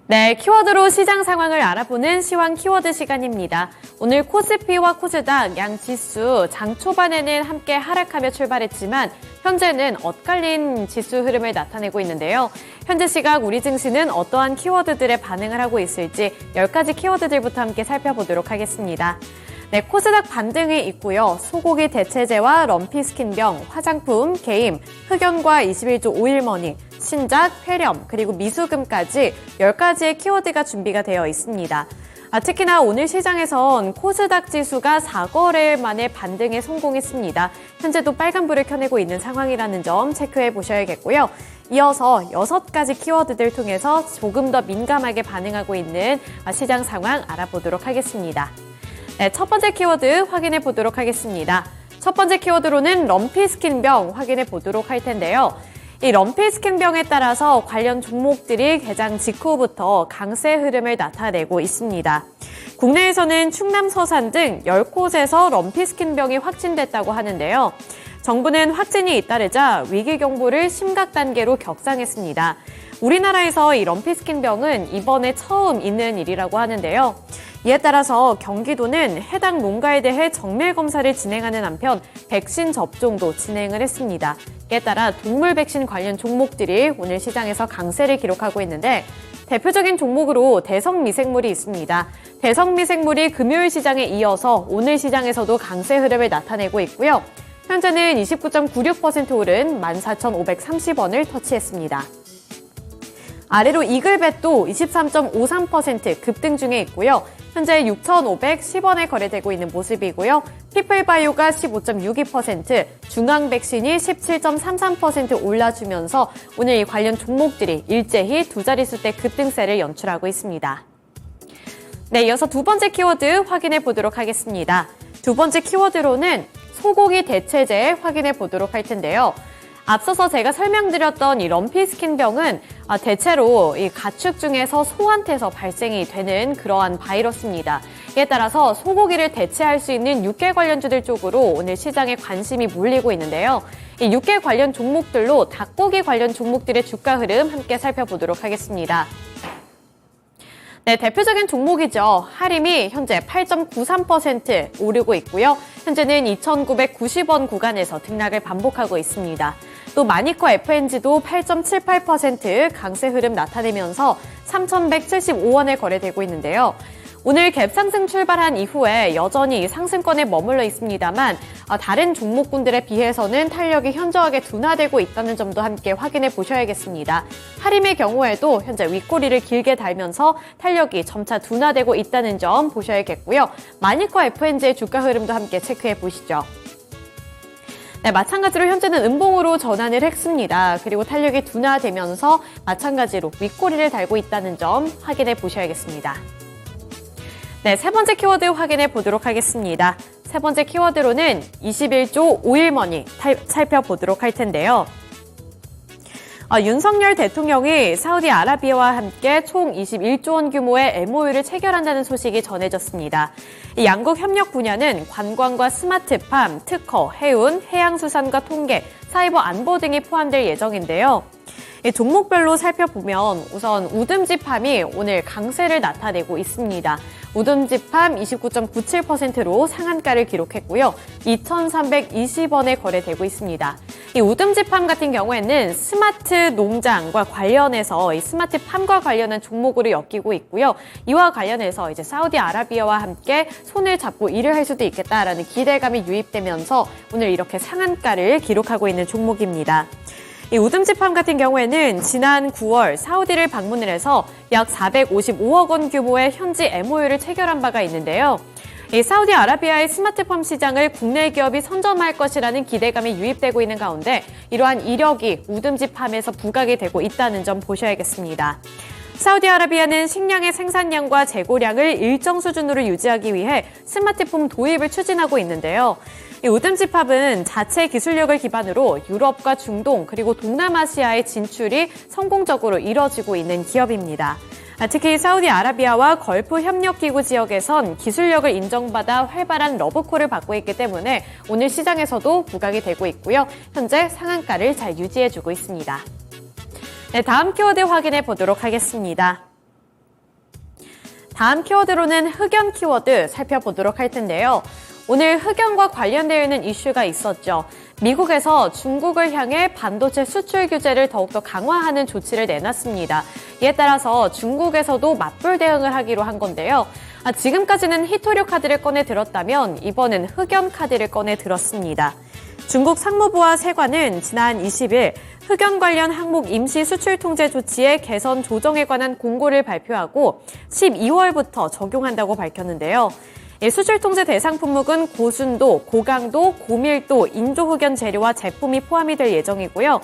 네, 키워드로 시장 상황을 알아보는 시황 키워드 시간입니다. 오늘 코스피와 코스닥 양 지수 장 초반에는 함께 하락하며 출발했지만 현재는 엇갈린 지수 흐름을 나타내고 있는데요. 현재 시각 우리 증시는 어떠한 키워드들에 반응을 하고 있을지 10가지 키워드들부터 함께 살펴보도록 하겠습니다. 네, 코스닥 반등이 있고요. 소고기 대체제와 럼피 스킨병, 화장품, 게임, 흑연과 21조 오일머니, 신작, 폐렴, 그리고 미수금까지 10가지의 키워드가 준비가 되어 있습니다. 특히나 오늘 시장에선 코스닥 지수가 4거래일 만에 반등에 성공했습니다. 현재도 빨간불을 켜내고 있는 상황이라는 점 체크해 보셔야겠고요. 이어서 6가지 키워드들 통해서 조금 더 민감하게 반응하고 있는 시장 상황 알아보도록 하겠습니다. 네, 첫 번째 키워드 확인해 보도록 하겠습니다. 첫 번째 키워드로는 럼피 스킨병 확인해 보도록 할 텐데요. 이 럼피 스킨병에 따라서 관련 종목들이 개장 직후부터 강세 흐름을 나타내고 있습니다. 국내에서는 충남 서산 등 10곳에서 럼피 스킨병이 확진됐다고 하는데요. 정부는 확진이 잇따르자 위기 경보를 심각 단계로 격상했습니다. 우리나라에서 이 럼피 스킨병은 이번에 처음 있는 일이라고 하는데요. 이에 따라서 경기도는 해당 농가에 대해 정밀 검사를 진행하는 한편 백신 접종도 진행을 했습니다. 이에 따라 동물 백신 관련 종목들이 오늘 시장에서 강세를 기록하고 있는데 대표적인 종목으로 대성미생물이 있습니다. 대성미생물이 금요일 시장에 이어서 오늘 시장에서도 강세 흐름을 나타내고 있고요. 현재는 29.96% 오른 14,530원을 터치했습니다. 아래로 이글벳도 23.53% 급등 중에 있고요. 현재 6,510원에 거래되고 있는 모습이고요. 피플바이오가 15.62%, 중앙백신이 17.33% 올라주면서 오늘 이 관련 종목들이 일제히 두 자릿수대 급등세를 연출하고 있습니다. 네, 이어서 두 번째 키워드 확인해 보도록 하겠습니다. 두 번째 키워드로는 소고기 대체제 확인해 보도록 할 텐데요. 앞서서 제가 설명드렸던 이 럼피 스킨병은 대체로 이 가축 중에서 소한테서 발생이 되는 그러한 바이러스입니다. 이에 따라서 소고기를 대체할 수 있는 육계 관련주들 쪽으로 오늘 시장에 관심이 몰리고 있는데요. 이 육계 관련 종목들로 닭고기 관련 종목들의 주가 흐름 함께 살펴보도록 하겠습니다. 네, 대표적인 종목이죠. 하림이 현재 8.93% 오르고 있고요. 현재는 2,990원 구간에서 등락을 반복하고 있습니다. 또 마니커 FNG도 8.78% 강세 흐름 나타내면서 3,175원에 거래되고 있는데요. 오늘 갭 상승 출발한 이후에 여전히 상승권에 머물러 있습니다만 다른 종목군들에 비해서는 탄력이 현저하게 둔화되고 있다는 점도 함께 확인해 보셔야겠습니다. 하림의 경우에도 현재 윗꼬리를 길게 달면서 탄력이 점차 둔화되고 있다는 점 보셔야겠고요. 마니커 FNG의 주가 흐름도 함께 체크해 보시죠. 네, 마찬가지로 현재는 음봉으로 전환을 했습니다. 그리고 탄력이 둔화되면서 마찬가지로 윗꼬리를 달고 있다는 점 확인해 보셔야겠습니다. 네, 세 번째 키워드 확인해 보도록 하겠습니다. 세 번째 키워드로는 21조 오일머니 살펴보도록 할 텐데요. 윤석열 대통령이 사우디아라비아와 함께 총 21조 원 규모의 MOU를 체결한다는 소식이 전해졌습니다. 이 양국 협력 분야는 관광과 스마트팜, 특허, 해운, 해양수산과 통계, 사이버 안보 등이 포함될 예정인데요. 종목별로 살펴보면 우선 우듬지팜이 오늘 강세를 나타내고 있습니다. 우듬지팜 29.97%로 상한가를 기록했고요. 2,320원에 거래되고 있습니다. 이 우듬지팜 같은 경우에는 스마트 농장과 관련해서 이 스마트팜과 관련한 종목으로 엮이고 있고요. 이와 관련해서 이제 사우디아라비아와 함께 손을 잡고 일을 할 수도 있겠다라는 기대감이 유입되면서 오늘 이렇게 상한가를 기록하고 있는 종목입니다. 이 우듬지팜 같은 경우에는 지난 9월 사우디를 방문을 해서 약 455억 원 규모의 현지 MOU를 체결한 바가 있는데요. 이 사우디아라비아의 스마트팜 시장을 국내 기업이 선점할 것이라는 기대감이 유입되고 있는 가운데 이러한 이력이 우듬지팜에서 부각이 되고 있다는 점 보셔야겠습니다. 사우디아라비아는 식량의 생산량과 재고량을 일정 수준으로 유지하기 위해 스마트팜 도입을 추진하고 있는데요. 이 우듬지팜은 자체 기술력을 기반으로 유럽과 중동 그리고 동남아시아의 진출이 성공적으로 이뤄지고 있는 기업입니다. 특히 사우디아라비아와 걸프 협력기구 지역에선 기술력을 인정받아 활발한 러브콜을 받고 있기 때문에 오늘 시장에서도 부각이 되고 있고요. 현재 상한가를 잘 유지해주고 있습니다. 네, 다음 키워드 확인해 보도록 하겠습니다. 다음 키워드로는 흑연 키워드 살펴보도록 할 텐데요. 오늘 흑연과 관련되어 있는 이슈가 있었죠. 미국에서 중국을 향해 반도체 수출 규제를 더욱더 강화하는 조치를 내놨습니다. 이에 따라서 중국에서도 맞불 대응을 하기로 한 건데요. 지금까지는 히토류 카드를 꺼내 들었다면 이번엔 흑연 카드를 꺼내 들었습니다. 중국 상무부와 세관은 지난 20일 흑연 관련 항목 임시 수출 통제 조치의 개선 조정에 관한 공고를 발표하고 12월부터 적용한다고 밝혔는데요. 수출 통제 대상 품목은 고순도, 고강도, 고밀도, 인조 흑연 재료와 제품이 포함이 될 예정이고요.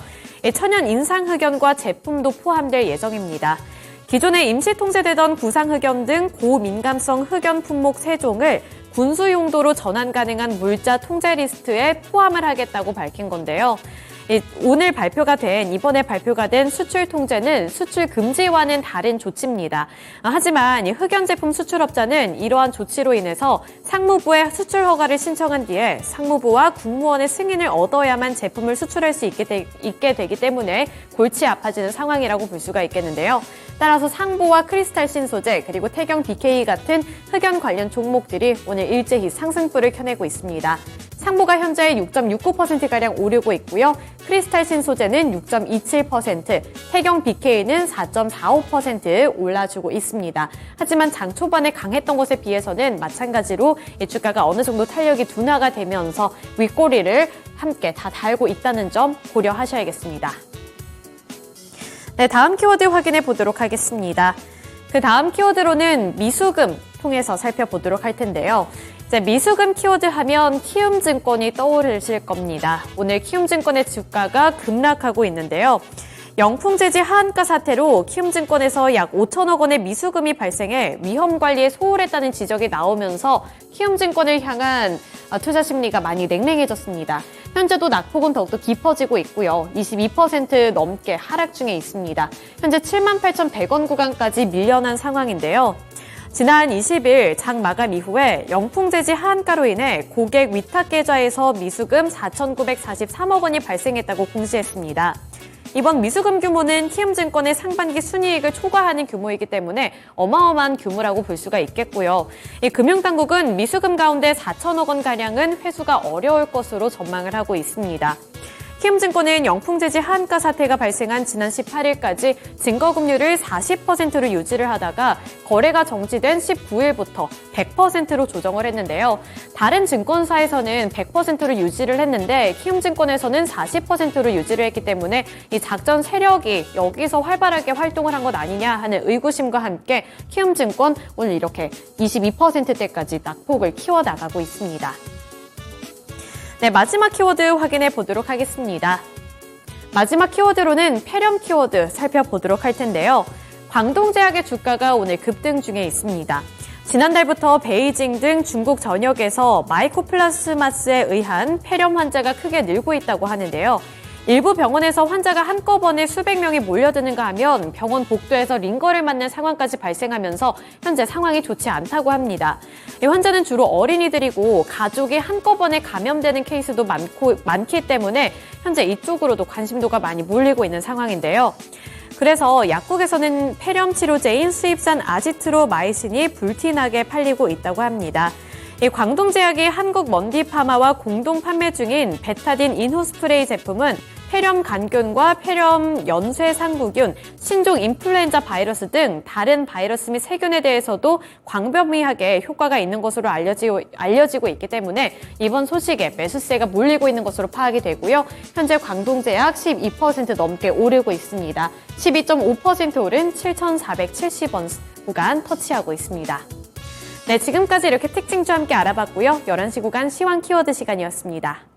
천연 인상 흑연과 제품도 포함될 예정입니다. 기존에 임시 통제되던 구상 흑연 등 고민감성 흑연 품목 3종을 군수 용도로 전환 가능한 물자 통제 리스트에 포함을 하겠다고 밝힌 건데요. 오늘 이번에 발표가 된 수출 통제는 수출 금지와는 다른 조치입니다. 하지만 흑연 제품 수출업자는 이러한 조치로 인해서 상무부에 수출 허가를 신청한 뒤에 상무부와 국무원의 승인을 얻어야만 제품을 수출할 수 있게 되기 때문에 골치 아파지는 상황이라고 볼 수가 있겠는데요. 따라서 상보와 크리스탈 신소재 그리고 태경 BK 같은 흑연 관련 종목들이 오늘 일제히 상승불을 켜내고 있습니다. 상보가 현재 6.69%가량 오르고 있고요. 크리스탈 신소재는 6.27%, 태경 BK는 4.45% 올라주고 있습니다. 하지만 장 초반에 강했던 것에 비해서는 마찬가지로 이 주가가 어느 정도 탄력이 둔화가 되면서 윗꼬리를 함께 다 달고 있다는 점 고려하셔야겠습니다. 네, 다음 키워드 확인해 보도록 하겠습니다. 그 다음 키워드로는 미수금 통해서 살펴보도록 할 텐데요. 미수금 키워드 하면 키움증권이 떠오르실 겁니다. 오늘 키움증권의 주가가 급락하고 있는데요. 영풍재지 하한가 사태로 키움증권에서 약 5천억 원의 미수금이 발생해 위험 관리에 소홀했다는 지적이 나오면서 키움증권을 향한 투자 심리가 많이 냉랭해졌습니다. 현재도 낙폭은 더욱더 깊어지고 있고요. 22% 넘게 하락 중에 있습니다. 현재 78,100원 구간까지 밀려난 상황인데요. 지난 20일 장 마감 이후에 영풍재지 하한가로 인해 고객 위탁 계좌에서 미수금 4,943억 원이 발생했다고 공시했습니다. 이번 미수금 규모는 키움증권의 상반기 순이익을 초과하는 규모이기 때문에 어마어마한 규모라고 볼 수가 있겠고요. 이 금융당국은 미수금 가운데 4천억 원가량은 회수가 어려울 것으로 전망을 하고 있습니다. 키움증권은 영풍재지 하한가 사태가 발생한 지난 18일까지 증거금리를 40%로 유지를 하다가 거래가 정지된 19일부터 100%로 조정을 했는데요. 다른 증권사에서는 100%로 유지를 했는데 키움증권에서는 40%로 유지를 했기 때문에 이 작전 세력이 여기서 활발하게 활동을 한 것 아니냐 하는 의구심과 함께 키움증권 오늘 이렇게 22%대까지 낙폭을 키워나가고 있습니다. 네, 마지막 키워드 확인해 보도록 하겠습니다. 마지막 키워드로는 폐렴 키워드 살펴보도록 할 텐데요. 광동제약의 주가가 오늘 급등 중에 있습니다. 지난달부터 베이징 등 중국 전역에서 마이코플라스마스에 의한 폐렴 환자가 크게 늘고 있다고 하는데요. 일부 병원에서 환자가 한꺼번에 수백 명이 몰려드는가 하면 병원 복도에서 링거를 맞는 상황까지 발생하면서 현재 상황이 좋지 않다고 합니다. 이 환자는 주로 어린이들이고 가족이 한꺼번에 감염되는 케이스도 많기 때문에 현재 이쪽으로도 관심도가 많이 몰리고 있는 상황인데요. 그래서 약국에서는 폐렴 치료제인 수입산 아지트로마이신이 불티나게 팔리고 있다고 합니다. 이 광동제약이 한국 먼디파마와 공동 판매 중인 베타딘 인후스프레이 제품은 폐렴 간균과 폐렴 연쇄상구균, 신종 인플루엔자 바이러스 등 다른 바이러스 및 세균에 대해서도 광범위하게 효과가 있는 것으로 알려지고 있기 때문에 이번 소식에 매수세가 몰리고 있는 것으로 파악이 되고요. 현재 광동제약 12% 넘게 오르고 있습니다. 12.5% 오른 7,470원 구간 터치하고 있습니다. 네, 지금까지 이렇게 특징주 함께 알아봤고요. 11시 구간 시황 키워드 시간이었습니다.